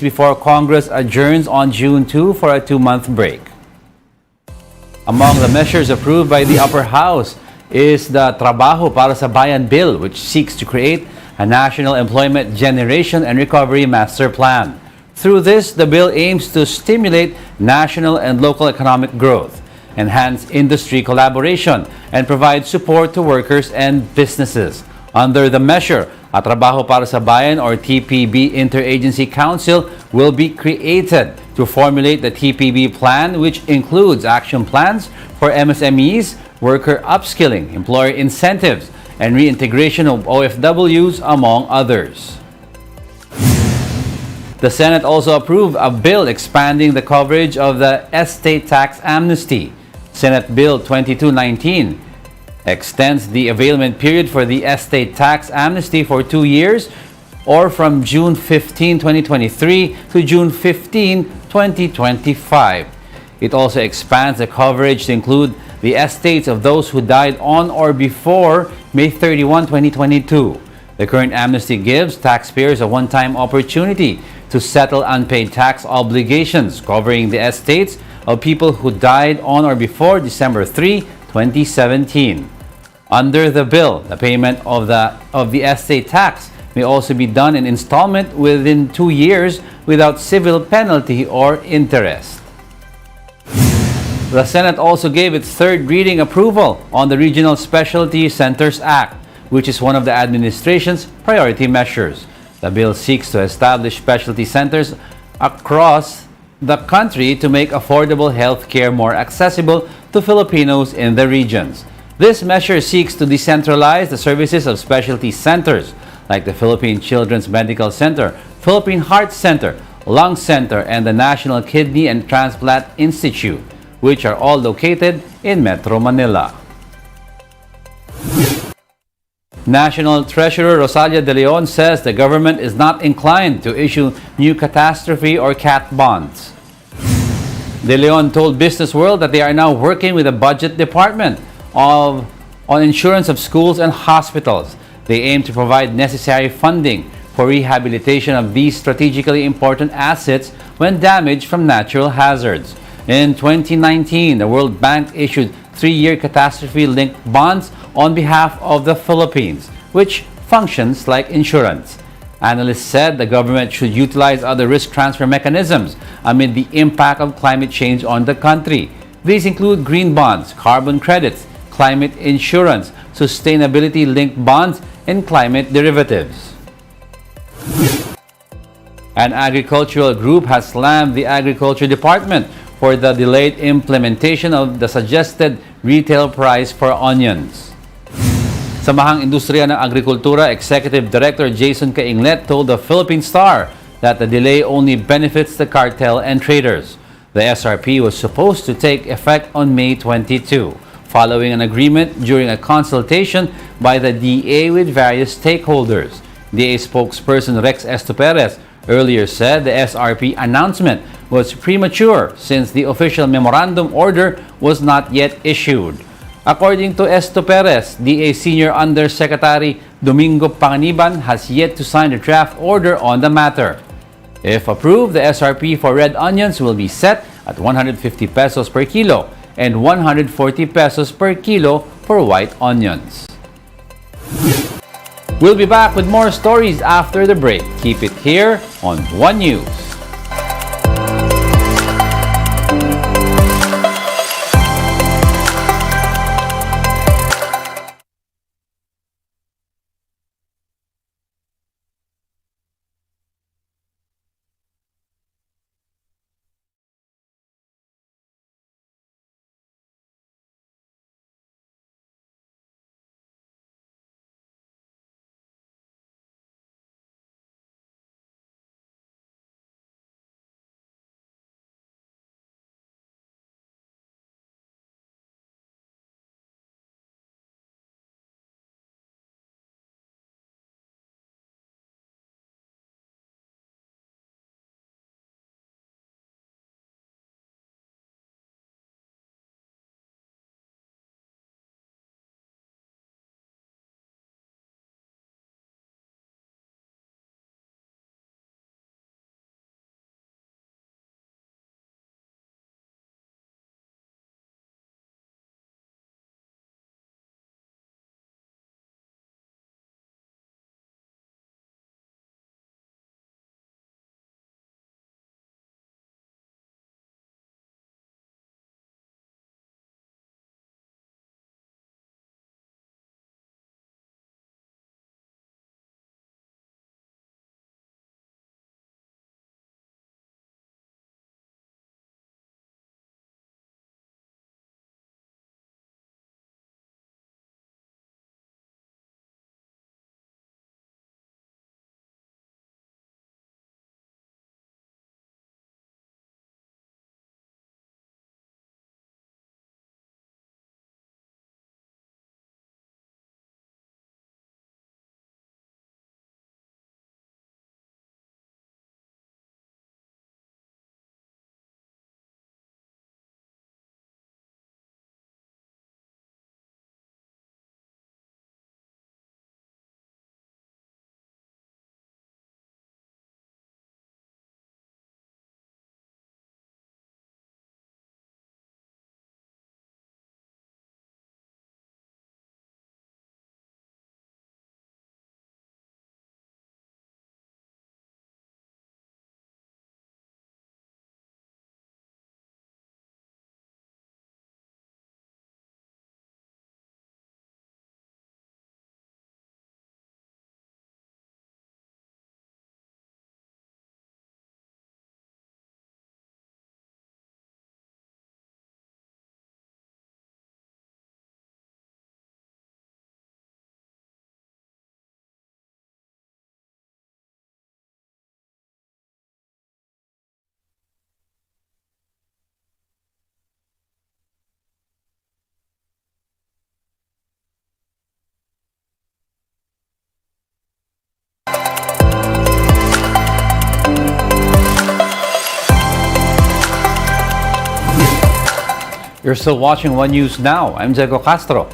before Congress adjourns on June 2 for a two-month break. Among the measures approved by the upper house is the Trabaho para sa Bayan Bill, which seeks to create a national employment generation and recovery master plan. Through this, the bill aims to stimulate national and local economic growth, enhance industry collaboration, and provide support to workers and businesses. Under the measure, a Trabaho para sa Bayan or TPB Interagency Council will be created to formulate the TPB plan, which includes action plans for MSMEs, worker upskilling, employer incentives, and reintegration of OFWs, among others. The Senate also approved a bill expanding the coverage of the estate tax amnesty. Senate Bill 2219 extends the availment period for the estate tax amnesty for 2 years, or from June 15, 2023 to June 15, 2025. It also expands the coverage to include the estates of those who died on or before May 31, 2022. The current amnesty gives taxpayers a one-time opportunity to settle unpaid tax obligations covering the estates of people who died on or before December 3, 2017. Under the bill, the payment of the estate tax may also be done in installment within 2 years without civil penalty or interest. The Senate also gave its third reading approval on the Regional Specialty Centers Act, which is one of the administration's priority measures. The bill seeks to establish specialty centers across the country to make affordable health care more accessible to Filipinos in the regions. This measure seeks to decentralize the services of specialty centers like the Philippine Children's Medical Center, Philippine Heart Center, Lung Center, and the National Kidney and Transplant Institute, which are all located in Metro Manila. National Treasurer Rosalia De Leon says the government is not inclined to issue new catastrophe or cat bonds. De Leon told Business World that they are now working with the Budget Department on insurance of schools and hospitals. They aim to provide necessary funding for rehabilitation of these strategically important assets when damaged from natural hazards. In 2019, the World Bank issued 3-year catastrophe-linked bonds on behalf of the Philippines, which functions like insurance. Analysts said the government should utilize other risk transfer mechanisms amid the impact of climate change on the country. These include green bonds, carbon credits, climate insurance, sustainability-linked bonds, and climate derivatives. An agricultural group has slammed the Agriculture Department for the delayed implementation of the suggested retail price for onions. Samahang Industriya ng Agrikultura Executive Director Jason Cainglet told the Philippine Star that the delay only benefits the cartel and traders. The SRP was supposed to take effect on May 22, following an agreement during a consultation by the DA with various stakeholders. DA spokesperson Rex Estoperez earlier said the SRP announcement was premature since the official memorandum order was not yet issued. According to Estoperez, DA Senior Undersecretary Domingo Panganiban has yet to sign the draft order on the matter. If approved, the SRP for red onions will be set at 150 pesos per kilo and 140 pesos per kilo for white onions. We'll be back with more stories after the break. Keep it here on One News. You're still watching One News Now. I'm Diego Castro.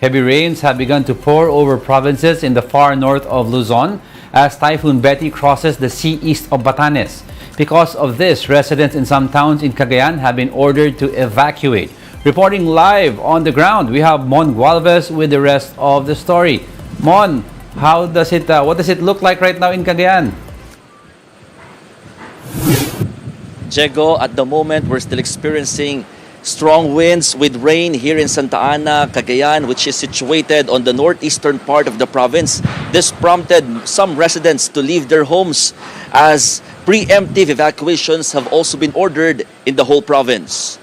Heavy rains have begun to pour over provinces in the far north of Luzon as Typhoon Betty crosses the sea east of Batanes. Because of this, residents in some towns in Cagayan have been ordered to evacuate. Reporting live on the ground, we have Mon Gualvez with the rest of the story. Mon, what does it look like right now in Cagayan? Diego, at the moment, we're still experiencing strong winds with rain here in Santa Ana, Cagayan, which is situated on the northeastern part of the province. This prompted some residents to leave their homes as preemptive evacuations have also been ordered in the whole province.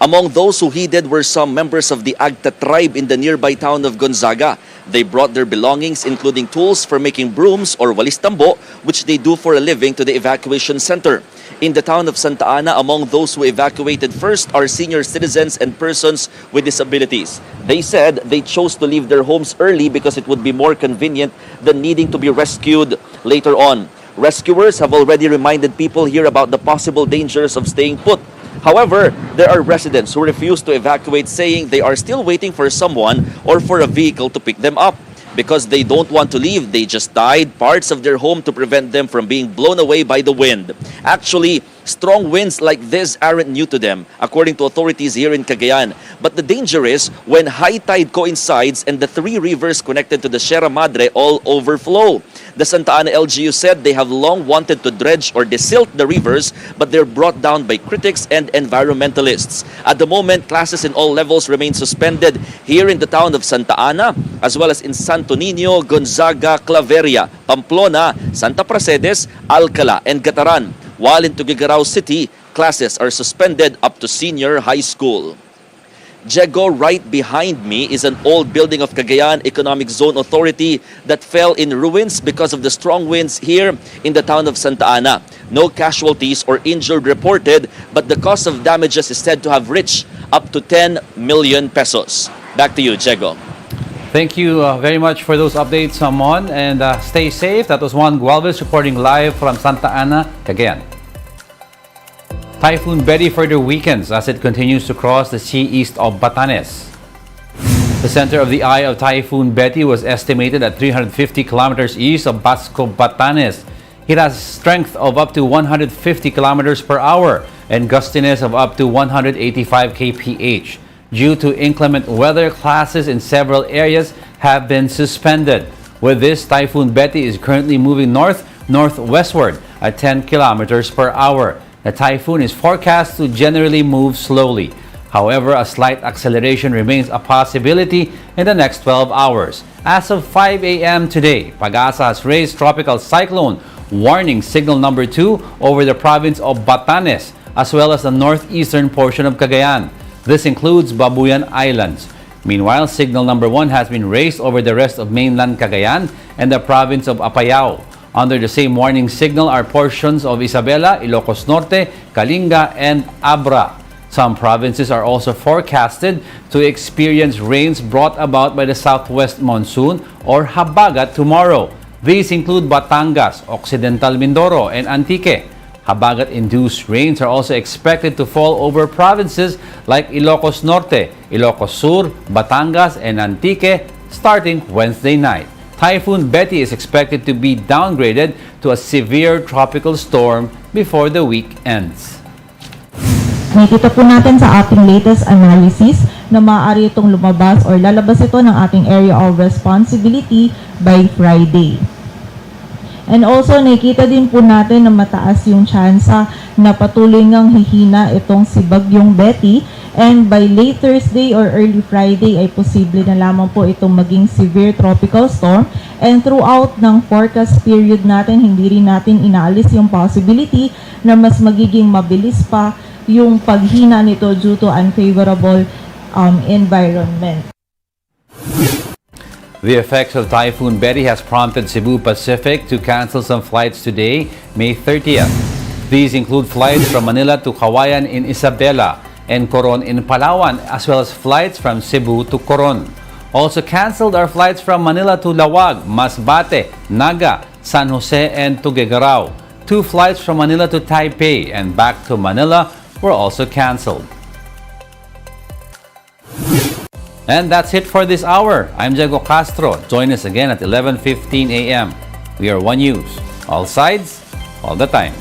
Among those who heeded were some members of the Agta tribe in the nearby town of Gonzaga. They brought their belongings, including tools for making brooms or walis tambo, which they do for a living, to the evacuation center. In the town of Santa Ana, among those who evacuated first are senior citizens and persons with disabilities. They said they chose to leave their homes early because it would be more convenient than needing to be rescued later on. Rescuers have already reminded people here about the possible dangers of staying put. However, there are residents who refuse to evacuate, saying they are still waiting for someone or for a vehicle to pick them up. Because they don't want to leave, they just tied parts of their home to prevent them from being blown away by the wind. Actually, strong winds like this aren't new to them, according to authorities here in Cagayan. But the danger is when high tide coincides and the three rivers connected to the Sierra Madre all overflow. The Santa Ana LGU said they have long wanted to dredge or desilt the rivers, but they're brought down by critics and environmentalists. At the moment, classes in all levels remain suspended here in the town of Santa Ana, as well as in Santo Niño, Gonzaga, Claveria, Pamplona, Santa Pracedes, Alcala, and Gataran. While in Tuguegarao City, classes are suspended up to senior high school. Diego, right behind me is an old building of Cagayan Economic Zone Authority that fell in ruins because of the strong winds here in the town of Santa Ana. No casualties or injured reported, but the cost of damages is said to have reached up to 10 million pesos. Back to you, Diego. Thank you very much for those updates, Mon, and stay safe. That was Juan Gualvez reporting live from Santa Ana, Cagayan. Typhoon Betty further weakens as it continues to cross the sea east of Batanes. The center of the eye of Typhoon Betty was estimated at 350 kilometers east of Basco, Batanes. It has strength of up to 150 kilometers per hour and gustiness of up to 185 kph. Due to inclement weather, classes in several areas have been suspended. With this, Typhoon Betty is currently moving northwestward at 10 kilometers per hour. The typhoon is forecast to generally move slowly. However, a slight acceleration remains a possibility in the next 12 hours. As of 5 a.m. today, Pag-asa has raised tropical cyclone warning signal number 2 over the province of Batanes, as well as the northeastern portion of Cagayan. This includes Babuyan Islands. Meanwhile, signal number 1 has been raised over the rest of mainland Cagayan and the province of Apayao. Under the same warning signal are portions of Isabela, Ilocos Norte, Kalinga, and Abra. Some provinces are also forecasted to experience rains brought about by the southwest monsoon or habagat tomorrow. These include Batangas, Occidental Mindoro, and Antique. Habagat-induced rains are also expected to fall over provinces like Ilocos Norte, Ilocos Sur, Batangas, and Antique starting Wednesday night. Typhoon Betty is expected to be downgraded to a severe tropical storm before the week ends. Nakikita po natin sa ating latest analysis na maaari itong lumabas or lalabas ito ng ating area of responsibility by Friday. And also, nakikita din po natin na mataas yung tsansa na patuloy ngang hihina itong si Bagyong Betty. And by late Thursday or early Friday ay posible na lamang po itong maging severe tropical storm. And throughout ng forecast period natin, hindi rin natin inaalis yung possibility na mas magiging mabilis pa yung paghina nito due to unfavorable environment. The effects of Typhoon Betty has prompted Cebu Pacific to cancel some flights today, May 30th. These include flights from Manila to Kawayan in Isabela and Coron in Palawan, as well as flights from Cebu to Coron. Also canceled are flights from Manila to Lawag, Masbate, Naga, San Jose, and Tuguegarao. 2 flights from Manila to Taipei and back to Manila were also canceled. And that's it for this hour. I'm Diego Castro. Join us again at 11:15 a.m. We are One News. All sides, all the time.